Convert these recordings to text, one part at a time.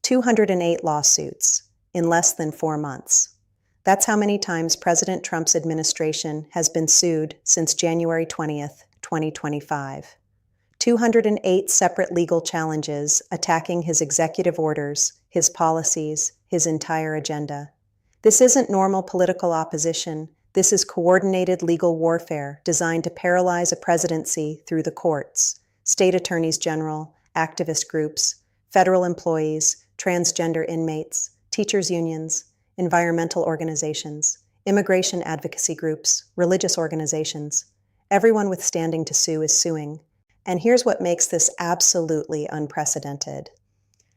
208 lawsuits in less than 4 months. That's how many times President Trump's administration has been sued since January 20th, 2025. 208 separate legal challenges attacking his executive orders, his policies, his entire agenda. This isn't normal political opposition. This is coordinated legal warfare designed to paralyze a presidency through the courts, state attorneys general, activist groups, federal employees, transgender inmates, teachers' unions, environmental organizations, immigration advocacy groups, religious organizations. Everyone with standing to sue is suing. And here's what makes this absolutely unprecedented.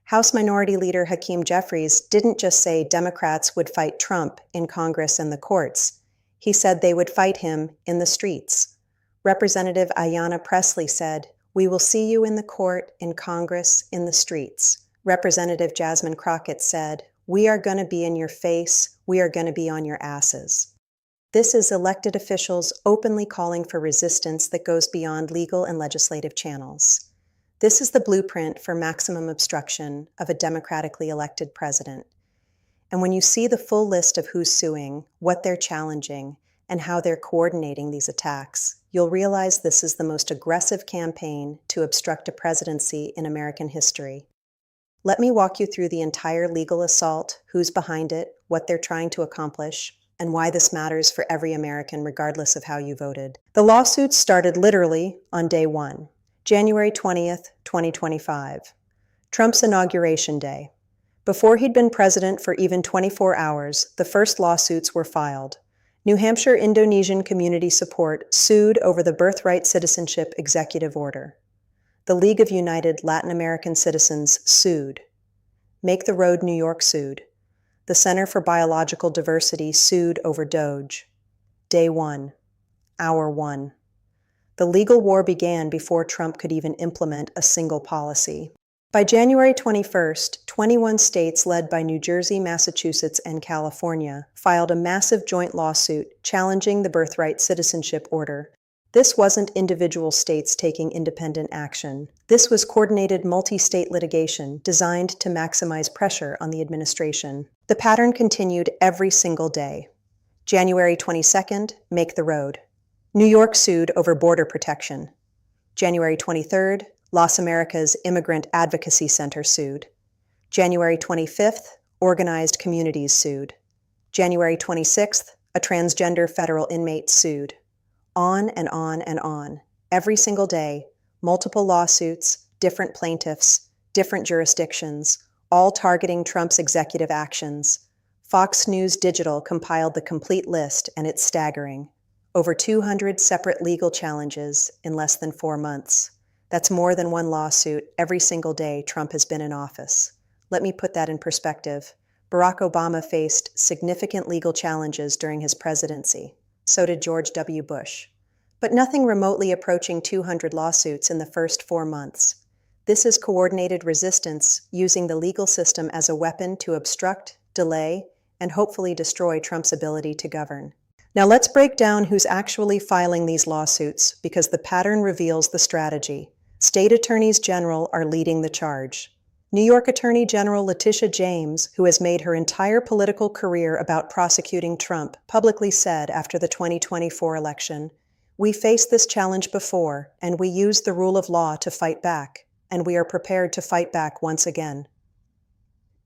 House Minority Leader Hakeem Jeffries didn't just say Democrats would fight Trump in Congress and the courts. He said they would fight him in the streets. Representative Ayanna Pressley said, "We will see you in the court, in Congress, in the streets." Representative Jasmine Crockett said, "We are going to be in your face. We are going to be on your asses." This is elected officials openly calling for resistance that goes beyond legal and legislative channels. This is the blueprint for maximum obstruction of a democratically elected president. And when you see the full list of who's suing, what they're challenging, and how they're coordinating these attacks, you'll realize this is the most aggressive campaign to obstruct a presidency in American history. Let me walk you through the entire legal assault, who's behind it, what they're trying to accomplish, and why this matters for every American regardless of how you voted. The lawsuits started literally on day one, January 20th, 2025, Trump's inauguration day. Before he'd been president for even 24 hours, the first lawsuits were filed. New Hampshire Indonesian Community Support sued over the Birthright Citizenship Executive Order. The League of United Latin American Citizens sued. Make the Road New York sued. The Center for Biological Diversity sued over DOGE. Day one, hour one. The legal war began before Trump could even implement a single policy. By January 21st, 21 states led by New Jersey, Massachusetts, and California filed a massive joint lawsuit challenging the Birthright Citizenship Order. This wasn't individual states taking independent action. This was coordinated multi-state litigation designed to maximize pressure on the administration. The pattern continued every single day. January 22nd, Make the Road. New York sued over border protection. January 23rd, Las Americas Immigrant Advocacy Center sued. January 25th, Organized Communities sued. January 26th, a transgender federal inmate sued. On and on and on. Every single day, multiple lawsuits, different plaintiffs, different jurisdictions, all targeting Trump's executive actions. Fox News Digital compiled the complete list, and it's staggering. Over 200 separate legal challenges in less than 4 months. That's more than one lawsuit every single day Trump has been in office. Let me put that in perspective. Barack Obama faced significant legal challenges during his presidency. So did George W. Bush. But nothing remotely approaching 200 lawsuits in the first 4 months. This is coordinated resistance using the legal system as a weapon to obstruct, delay, and hopefully destroy Trump's ability to govern. Now let's break down who's actually filing these lawsuits, because the pattern reveals the strategy. State attorneys general are leading the charge. New York Attorney General Letitia James, who has made her entire political career about prosecuting Trump, publicly said after the 2024 election, "We faced this challenge before, and we used the rule of law to fight back, and we are prepared to fight back once again."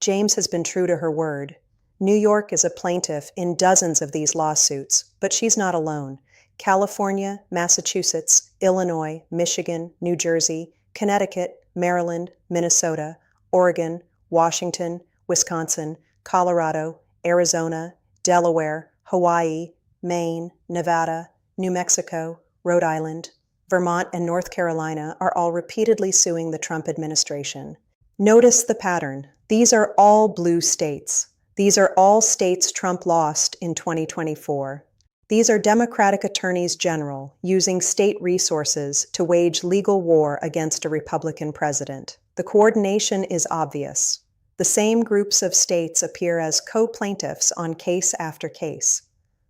James has been true to her word. New York is a plaintiff in dozens of these lawsuits, but she's not alone. California, Massachusetts, Illinois, Michigan, New Jersey, Connecticut, Maryland, Minnesota, Oregon, Washington, Wisconsin, Colorado, Arizona, Delaware, Hawaii, Maine, Nevada, New Mexico, Rhode Island, Vermont, and North Carolina are all repeatedly suing the Trump administration. Notice the pattern. These are all blue states. These are all states Trump lost in 2024. These are Democratic attorneys general using state resources to wage legal war against a Republican president. The coordination is obvious. The same groups of states appear as co-plaintiffs on case after case.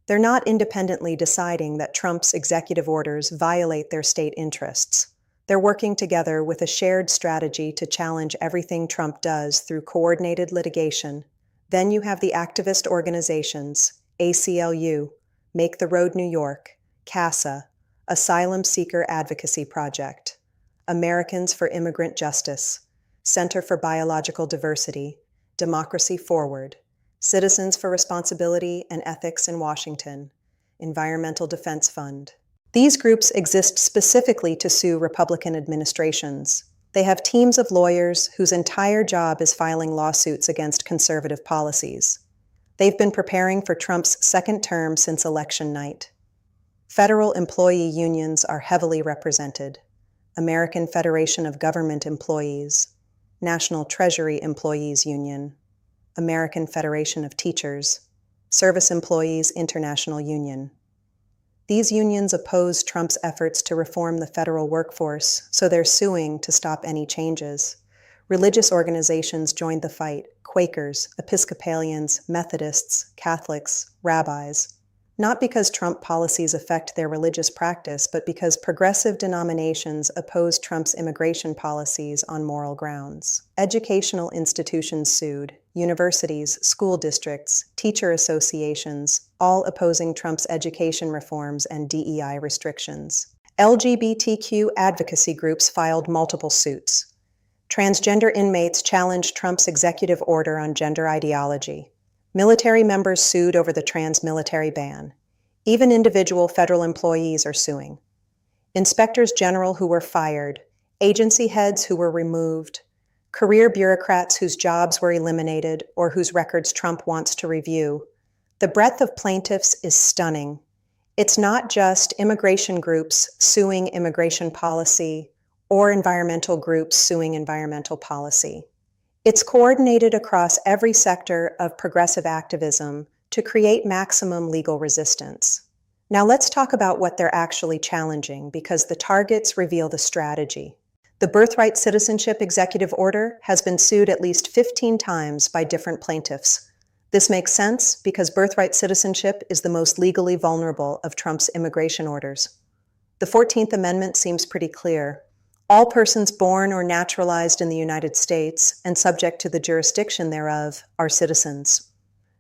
They're not independently deciding that Trump's executive orders violate their state interests. They're working together with a shared strategy to challenge everything Trump does through coordinated litigation. Then you have the activist organizations, ACLU, Make the Road New York, CASA, Asylum Seeker Advocacy Project, Americans for Immigrant Justice, Center for Biological Diversity, Democracy Forward, Citizens for Responsibility and Ethics in Washington, Environmental Defense Fund. These groups exist specifically to sue Republican administrations. They have teams of lawyers whose entire job is filing lawsuits against conservative policies. They've been preparing for Trump's second term since election night. Federal employee unions are heavily represented. American Federation of Government Employees, National Treasury Employees Union, American Federation of Teachers, Service Employees International Union. These unions oppose Trump's efforts to reform the federal workforce, so they're suing to stop any changes. Religious organizations joined the fight: Quakers, Episcopalians, Methodists, Catholics, rabbis. Not because Trump policies affect their religious practice, but because progressive denominations oppose Trump's immigration policies on moral grounds. Educational institutions sued, universities, school districts, teacher associations, all opposing Trump's education reforms and DEI restrictions. LGBTQ advocacy groups filed multiple suits. Transgender inmates challenged Trump's executive order on gender ideology. Military members sued over the trans-military ban. Even individual federal employees are suing. Inspectors general who were fired, agency heads who were removed, career bureaucrats whose jobs were eliminated or whose records Trump wants to review. The breadth of plaintiffs is stunning. It's not just immigration groups suing immigration policy or environmental groups suing environmental policy. It's coordinated across every sector of progressive activism to create maximum legal resistance. Now let's talk about what they're actually challenging, because the targets reveal the strategy. The birthright citizenship executive order has been sued at least 15 times by different plaintiffs. This makes sense because birthright citizenship is the most legally vulnerable of Trump's immigration orders. The 14th Amendment seems pretty clear. All persons born or naturalized in the United States and subject to the jurisdiction thereof are citizens.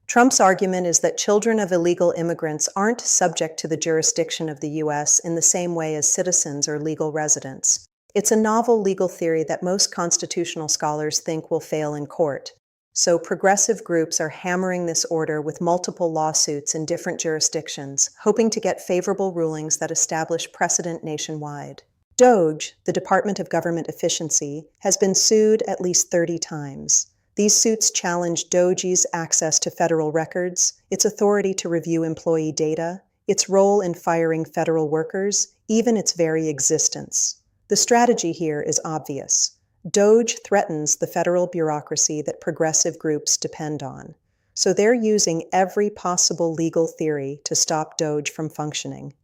Trump's argument is that children of illegal immigrants aren't subject to the jurisdiction of the U.S. in the same way as citizens or legal residents. It's a novel legal theory that most constitutional scholars think will fail in court. So progressive groups are hammering this order with multiple lawsuits in different jurisdictions, hoping to get favorable rulings that establish precedent nationwide. DOGE, the Department of Government Efficiency, has been sued at least 30 times. These suits challenge DOGE's access to federal records, its authority to review employee data, its role in firing federal workers, even its very existence. The strategy here is obvious. DOGE threatens the federal bureaucracy that progressive groups depend on. So they're using every possible legal theory to stop DOGE from functioning.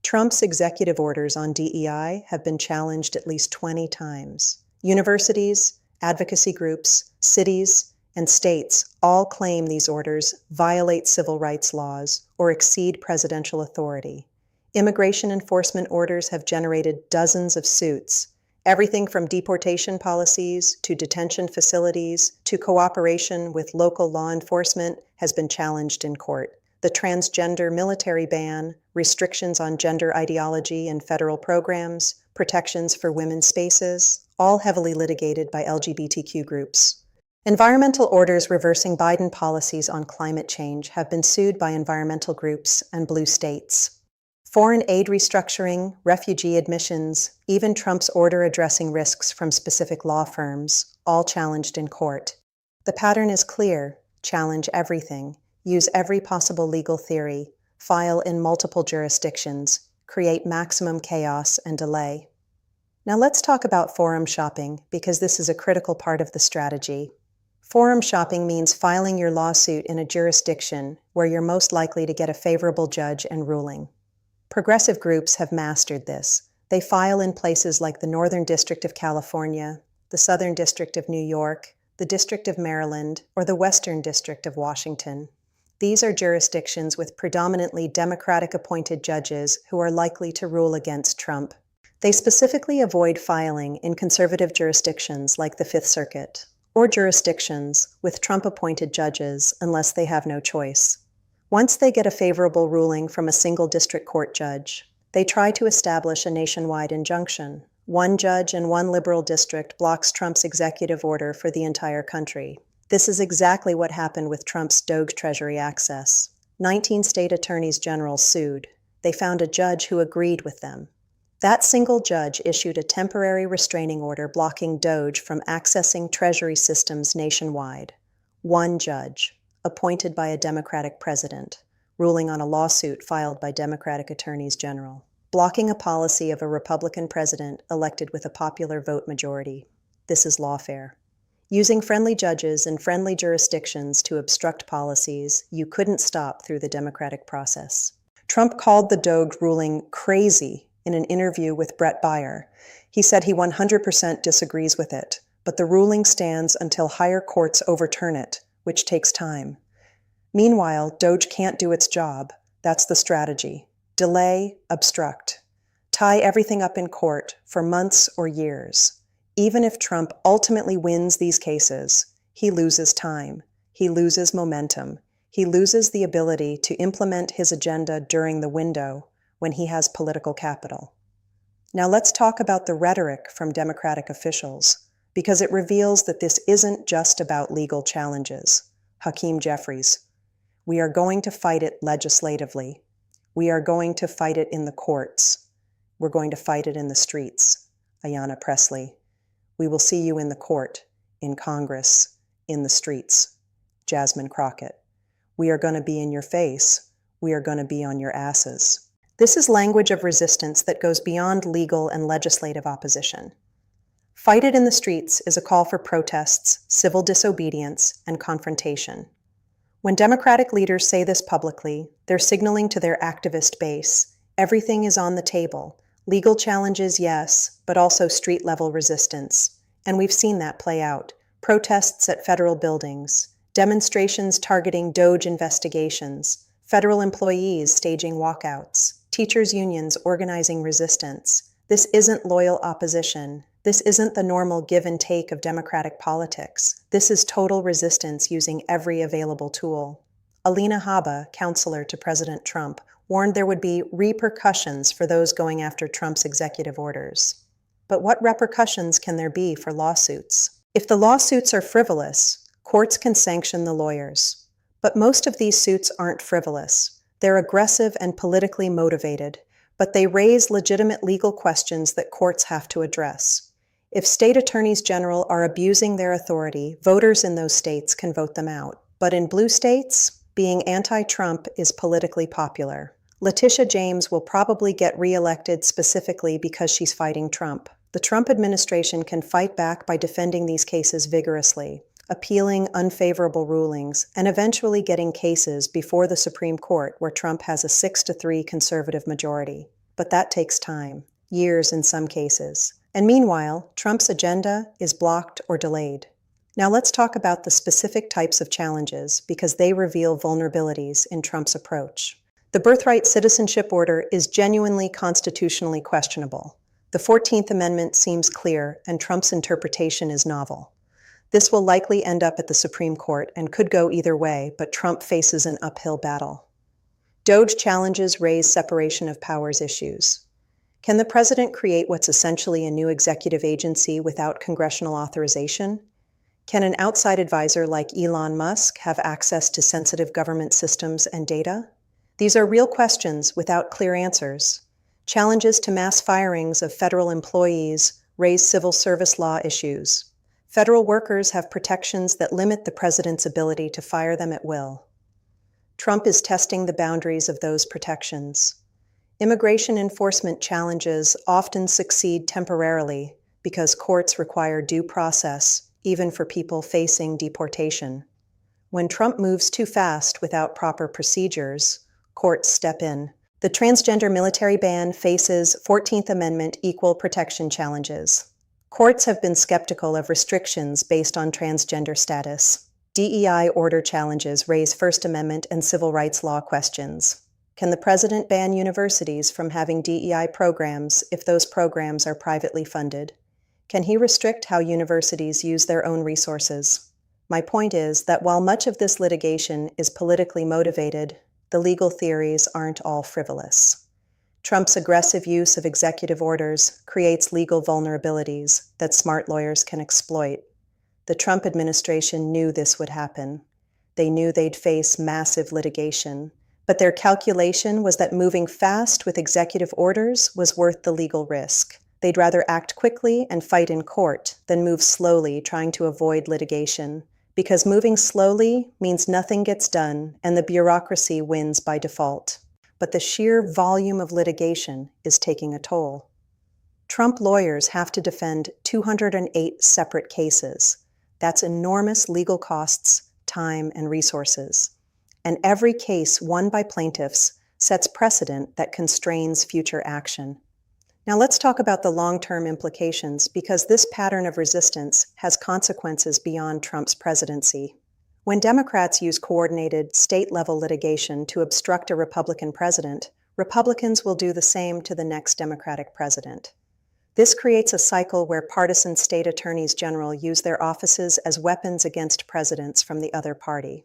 Trump's executive orders on DEI have been challenged at least 20 times. Universities, advocacy groups, cities, and states all claim these orders violate civil rights laws or exceed presidential authority. Immigration enforcement orders have generated dozens of suits. Everything from deportation policies to detention facilities to cooperation with local law enforcement has been challenged in court. The transgender military ban, restrictions on gender ideology in federal programs, protections for women's spaces, all heavily litigated by LGBTQ groups. Environmental orders reversing Biden policies on climate change have been sued by environmental groups and blue states. Foreign aid restructuring, refugee admissions, even Trump's order addressing risks from specific law firms, all challenged in court. The pattern is clear: challenge everything. Use every possible legal theory, file in multiple jurisdictions, create maximum chaos and delay. Now let's talk about forum shopping, because this is a critical part of the strategy. Forum shopping means filing your lawsuit in a jurisdiction where you're most likely to get a favorable judge and ruling. Progressive groups have mastered this. They file in places like the Northern District of California, the Southern District of New York, the District of Maryland, or the Western District of Washington. These are jurisdictions with predominantly Democratic-appointed judges who are likely to rule against Trump. They specifically avoid filing in conservative jurisdictions like the Fifth Circuit, or jurisdictions with Trump-appointed judges unless they have no choice. Once they get a favorable ruling from a single district court judge, they try to establish a nationwide injunction. One judge in one liberal district blocks Trump's executive order for the entire country. This is exactly what happened with Trump's DOGE Treasury access. 19 state attorneys general sued. They found a judge who agreed with them. That single judge issued a temporary restraining order blocking DOGE from accessing Treasury systems nationwide. One judge, appointed by a Democratic president, ruling on a lawsuit filed by Democratic attorneys general, blocking a policy of a Republican president elected with a popular vote majority. This is lawfare. Using friendly judges in friendly jurisdictions to obstruct policies you couldn't stop through the democratic process. Trump called the DOGE ruling crazy in an interview with Brett Baier. He said he 100% disagrees with it, but the ruling stands until higher courts overturn it, which takes time. Meanwhile, DOGE can't do its job. That's the strategy. Delay, obstruct. Tie everything up in court for months or years. Even if Trump ultimately wins these cases, he loses time. He loses momentum. He loses the ability to implement his agenda during the window when he has political capital. Now let's talk about the rhetoric from Democratic officials, because it reveals that this isn't just about legal challenges. Hakeem Jeffries: "We are going to fight it legislatively. We are going to fight it in the courts. We're going to fight it in the streets." Ayanna Pressley: "We will see you in the court, in Congress, in the streets." Jasmine Crockett: "We are going to be in your face. We are going to be on your asses." This is language of resistance that goes beyond legal and legislative opposition. Fight it in the streets is a call for protests, civil disobedience, and confrontation. When Democratic leaders say this publicly, they're signaling to their activist base, everything is on the table. Legal challenges, yes, but also street-level resistance. And we've seen that play out. Protests at federal buildings, demonstrations targeting DOGE investigations, federal employees staging walkouts, teachers' unions organizing resistance. This isn't loyal opposition. This isn't the normal give and take of democratic politics. This is total resistance using every available tool. Alina Habba, counselor to President Trump, warned there would be repercussions for those going after Trump's executive orders. But what repercussions can there be for lawsuits? If the lawsuits are frivolous, courts can sanction the lawyers. But most of these suits aren't frivolous. They're aggressive and politically motivated, but they raise legitimate legal questions that courts have to address. If state attorneys general are abusing their authority, voters in those states can vote them out. But in blue states, being anti-Trump is politically popular. Letitia James will probably get reelected specifically because she's fighting Trump. The Trump administration can fight back by defending these cases vigorously, appealing unfavorable rulings, and eventually getting cases before the Supreme Court where Trump has a 6-3 conservative majority. But that takes time, years in some cases. And meanwhile, Trump's agenda is blocked or delayed. Now let's talk about the specific types of challenges because they reveal vulnerabilities in Trump's approach. The birthright citizenship order is genuinely constitutionally questionable. The 14th Amendment seems clear, and Trump's interpretation is novel. This will likely end up at the Supreme Court and could go either way, but Trump faces an uphill battle. DOGE challenges raise separation of powers issues. Can the president create what's essentially a new executive agency without congressional authorization? Can an outside advisor like Elon Musk have access to sensitive government systems and data? These are real questions without clear answers. Challenges to mass firings of federal employees raise civil service law issues. Federal workers have protections that limit the president's ability to fire them at will. Trump is testing the boundaries of those protections. Immigration enforcement challenges often succeed temporarily because courts require due process, even for people facing deportation. When Trump moves too fast without proper procedures, courts step in. The transgender military ban faces 14th Amendment equal protection challenges. Courts have been skeptical of restrictions based on transgender status. DEI order challenges raise First Amendment and civil rights law questions. Can the president ban universities from having DEI programs if those programs are privately funded? Can he restrict how universities use their own resources? My point is that while much of this litigation is politically motivated, the legal theories aren't all frivolous. Trump's aggressive use of executive orders creates legal vulnerabilities that smart lawyers can exploit. The Trump administration knew this would happen. They knew they'd face massive litigation, but their calculation was that moving fast with executive orders was worth the legal risk. They'd rather act quickly and fight in court than move slowly trying to avoid litigation, because moving slowly means nothing gets done and the bureaucracy wins by default. But the sheer volume of litigation is taking a toll. Trump lawyers have to defend 208 separate cases. That's enormous legal costs, time, and resources. And every case won by plaintiffs sets precedent that constrains future action. Now let's talk about the long-term implications, because this pattern of resistance has consequences beyond Trump's presidency. When Democrats use coordinated state-level litigation to obstruct a Republican president, Republicans will do the same to the next Democratic president. This creates a cycle where partisan state attorneys general use their offices as weapons against presidents from the other party.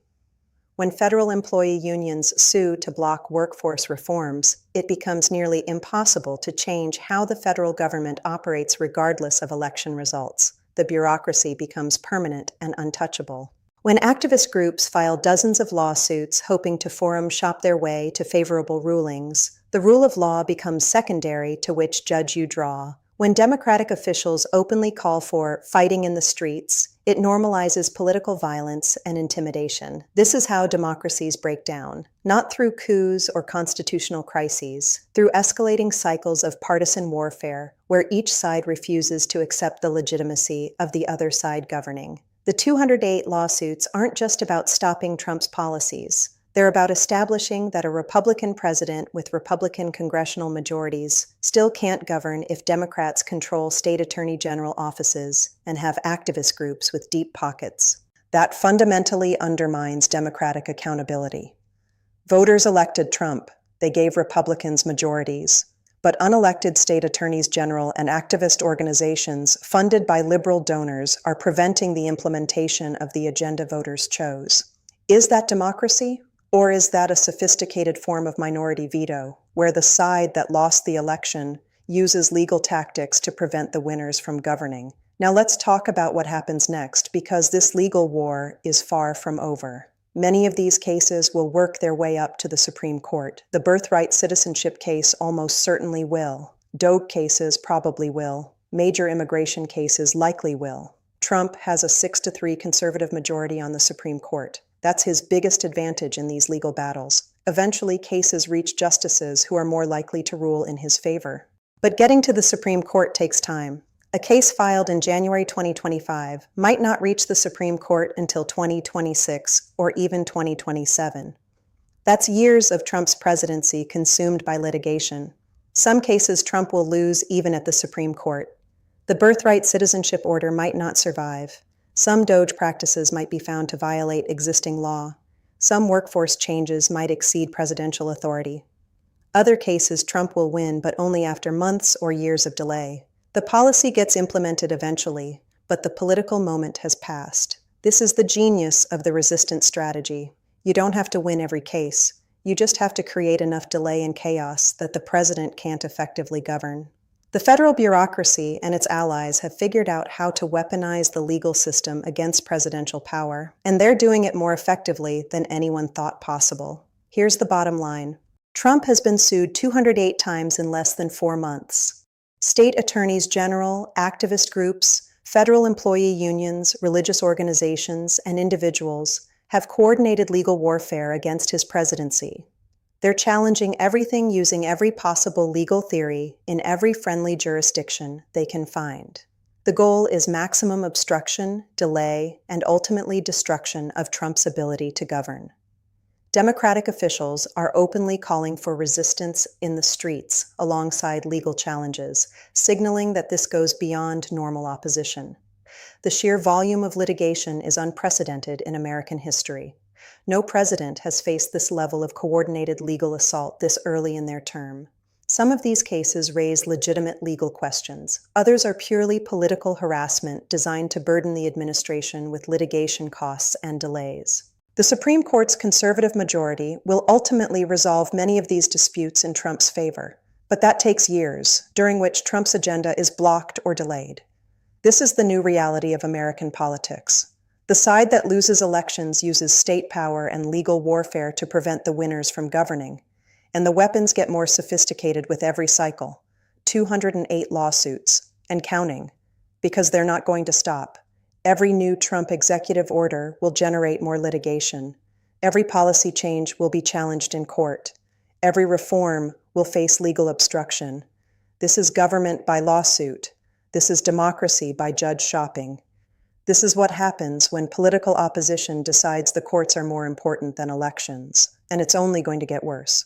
When federal employee unions sue to block workforce reforms, it becomes nearly impossible to change how the federal government operates regardless of election results. The bureaucracy becomes permanent and untouchable. When activist groups file dozens of lawsuits hoping to forum shop their way to favorable rulings, the rule of law becomes secondary to which judge you draw. When Democratic officials openly call for fighting in the streets, it normalizes political violence and intimidation. This is how democracies break down, not through coups or constitutional crises, through escalating cycles of partisan warfare where each side refuses to accept the legitimacy of the other side governing. The 208 lawsuits aren't just about stopping Trump's policies. They're about establishing that a Republican president with Republican congressional majorities still can't govern if Democrats control state attorney general offices and have activist groups with deep pockets. That fundamentally undermines Democratic accountability. Voters elected Trump. They gave Republicans majorities. But unelected state attorneys general and activist organizations funded by liberal donors are preventing the implementation of the agenda voters chose. Is that democracy? Or is that a sophisticated form of minority veto, where the side that lost the election uses legal tactics to prevent the winners from governing? Now let's talk about what happens next, because this legal war is far from over. Many of these cases will work their way up to the Supreme Court. The birthright citizenship case almost certainly will. DOGE cases probably will. Major immigration cases likely will. Trump has a 6-3 conservative majority on the Supreme Court. That's his biggest advantage in these legal battles. Eventually, cases reach justices who are more likely to rule in his favor. But getting to the Supreme Court takes time. A case filed in January 2025 might not reach the Supreme Court until 2026 or even 2027. That's years of Trump's presidency consumed by litigation. Some cases Trump will lose even at the Supreme Court. The birthright citizenship order might not survive. Some DOGE practices might be found to violate existing law. Some workforce changes might exceed presidential authority. Other cases Trump will win, but only after months or years of delay. The policy gets implemented eventually, but the political moment has passed. This is the genius of the resistance strategy. You don't have to win every case. You just have to create enough delay and chaos that the president can't effectively govern. The federal bureaucracy and its allies have figured out how to weaponize the legal system against presidential power, and they're doing it more effectively than anyone thought possible. Here's the bottom line. Trump has been sued 208 times in less than 4 months. State attorneys general, activist groups, federal employee unions, religious organizations, and individuals have coordinated legal warfare against his presidency. They're challenging everything using every possible legal theory in every friendly jurisdiction they can find. The goal is maximum obstruction, delay, and ultimately destruction of Trump's ability to govern. Democratic officials are openly calling for resistance in the streets alongside legal challenges, signaling that this goes beyond normal opposition. The sheer volume of litigation is unprecedented in American history. No president has faced this level of coordinated legal assault this early in their term. Some of these cases raise legitimate legal questions. Others are purely political harassment designed to burden the administration with litigation costs and delays. The Supreme Court's conservative majority will ultimately resolve many of these disputes in Trump's favor, but that takes years, during which Trump's agenda is blocked or delayed. This is the new reality of American politics. The side that loses elections uses state power and legal warfare to prevent the winners from governing, and the weapons get more sophisticated with every cycle. 208 lawsuits, and counting, because they're not going to stop. Every new Trump executive order will generate more litigation. Every policy change will be challenged in court. Every reform will face legal obstruction. This is government by lawsuit. This is democracy by judge shopping. This is what happens when political opposition decides the courts are more important than elections, and it's only going to get worse.